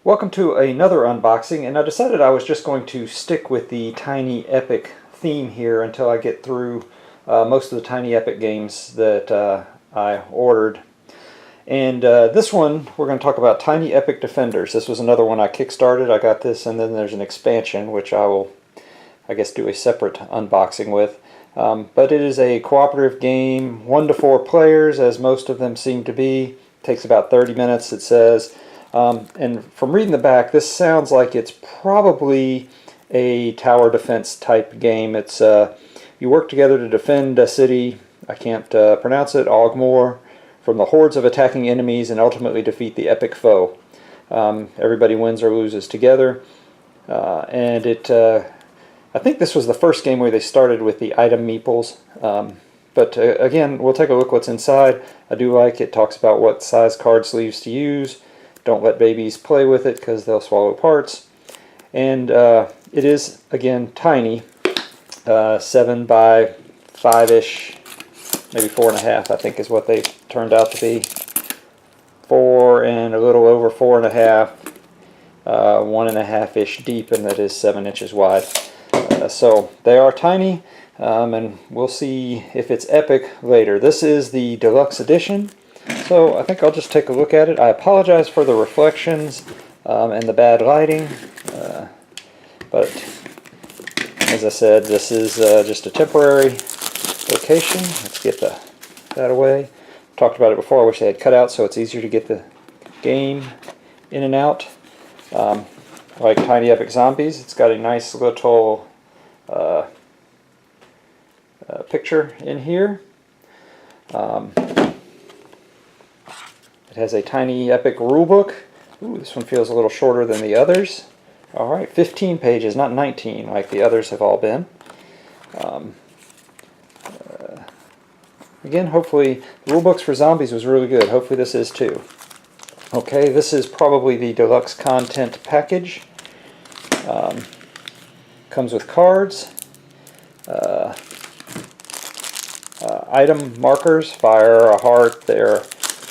Welcome to another unboxing, and I decided I was just going to stick with the Tiny Epic theme here until I get through most of the Tiny Epic games that I ordered. And this one, we're going to talk about Tiny Epic Defenders. This was another one I kickstarted. I got this, and then there's an expansion, which I will, I guess, do a separate unboxing with. But it is a cooperative game, 1 to 4 players, as most of them seem to be. Takes about 30 minutes, it says. And from reading the back, this sounds like it's probably a tower defense type game. It's you work together to defend a city, I can't pronounce it, Ogmore, from the hordes of attacking enemies and ultimately defeat the epic foe. Everybody wins or loses together. And I think this was the first game where they started with the item meeples. But again, we'll take a look what's inside. I do like it. Talks about what size card sleeves to use. Don't let babies play with it because they'll swallow parts. And it is, again, tiny. 7 by 5-ish, maybe 4.5, I think is what they turned out to be. 4 and a little over 4.5. 1.5-ish deep, and that is 7 inches wide. So they are tiny, and we'll see if it's epic later. This is the deluxe edition. So I think I'll just take a look at it. I apologize for the reflections and the bad lighting, but as I said, this is just a temporary location. Let's get that away. Talked about it before. I wish they had cut out so it's easier to get the game in and out. Like Tiny Epic Zombies, it's got a nice little picture in here. It has a Tiny Epic rulebook. Ooh, this one feels a little shorter than the others. Alright, 15 pages, not 19 like the others have all been. Again, hopefully, the rulebooks for Zombies was really good. Hopefully this is too. Okay, this is probably the deluxe content package. Comes with cards. Item markers, fire, a heart, there.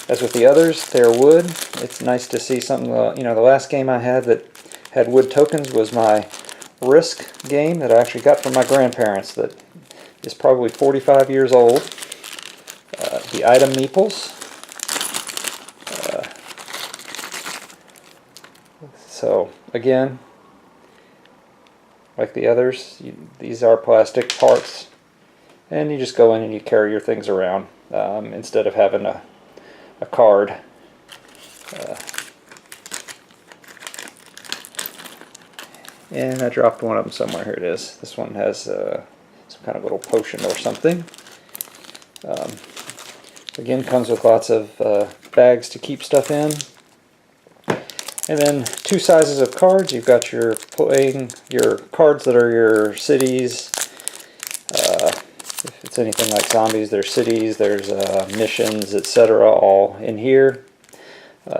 As with the others, they're wood. It's nice to see something, you know, the last game I had that had wood tokens was my Risk game that I actually got from my grandparents that is probably 45 years old. The item meeples. So, again, like the others, these are plastic parts, and you just go in and you carry your things around instead of having a card. And I dropped one of them somewhere. Here it is. This one has some kind of little potion or something. Again, comes with lots of bags to keep stuff in. And then 2 sizes of cards. You've got your cards that are your cities. If it's anything like Zombies, there's cities, there's missions, etc. all in here.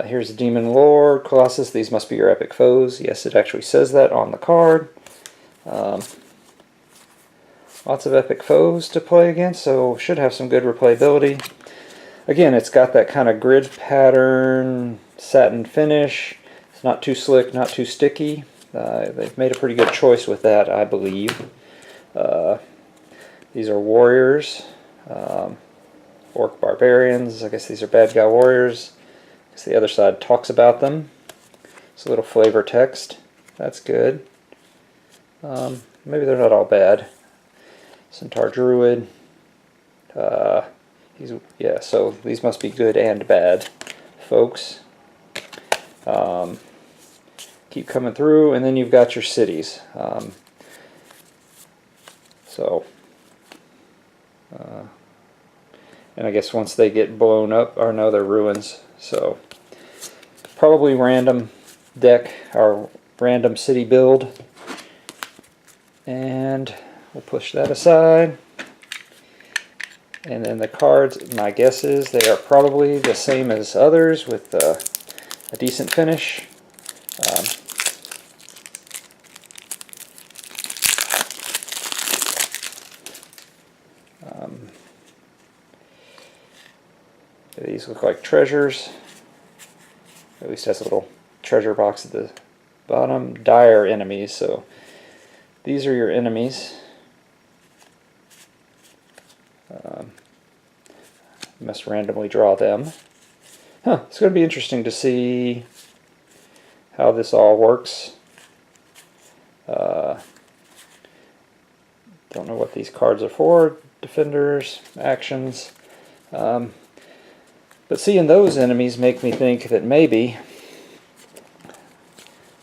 Here's the Demon Lord, Colossus. These must be your epic foes. Yes, it actually says that on the card. Lots of epic foes to play against, so should have some good replayability. Again, it's got that kind of grid pattern, satin finish. It's not too slick, not too sticky. They've made a pretty good choice with that, I believe. These are warriors, orc barbarians. I guess these are bad guy warriors. I guess the other side talks about them. It's a little flavor text. That's good. Maybe they're not all bad. Centaur druid. Yeah, so these must be good and bad, folks. Keep coming through, and then you've got your cities. And I guess once they get blown up, or no, they're ruins. So probably random deck or random city build. And we'll push that aside. And then the cards, my guess is they are probably the same as others with a decent finish. These look like treasures. At least has a little treasure box at the bottom. Dire enemies. So these are your enemies. Must randomly draw them. It's going to be interesting to see how this all works. Don't know what these cards are for. Defenders, actions. But seeing those enemies make me think that maybe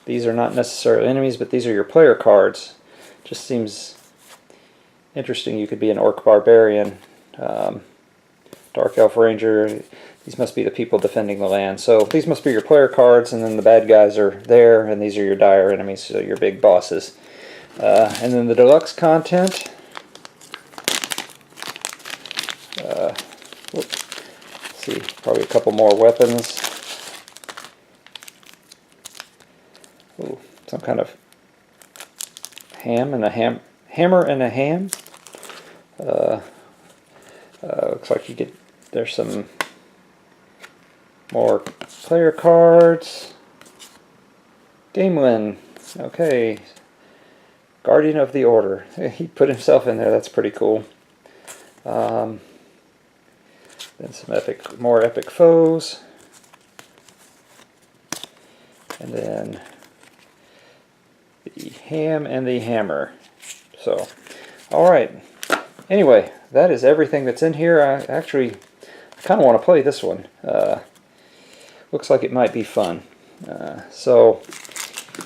these are not necessarily enemies, but these are your player cards. Just seems interesting. You could be an Orc Barbarian, Dark Elf Ranger. These must be the people defending the land. So these must be your player cards, and then the bad guys are there, and these are your dire enemies, so your big bosses. And then the deluxe content. Let's see, probably a couple more weapons. Ooh, some kind of hammer and a ham. Looks like you get, there's some more player cards. Game win. Okay. Guardian of the Order. He put himself in there. That's pretty cool. Then some more epic foes. And then the ham and the hammer. So, alright. Anyway, that is everything that's in here. I kind of want to play this one. Looks like it might be fun. So,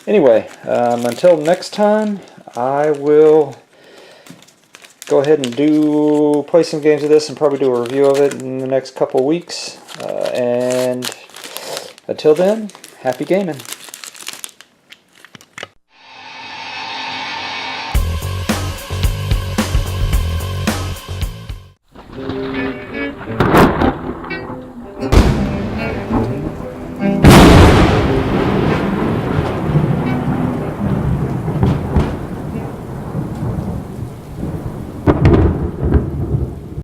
anyway, until next time, I will go ahead and play some games of this and probably do a review of it in the next couple weeks. And until then, happy gaming.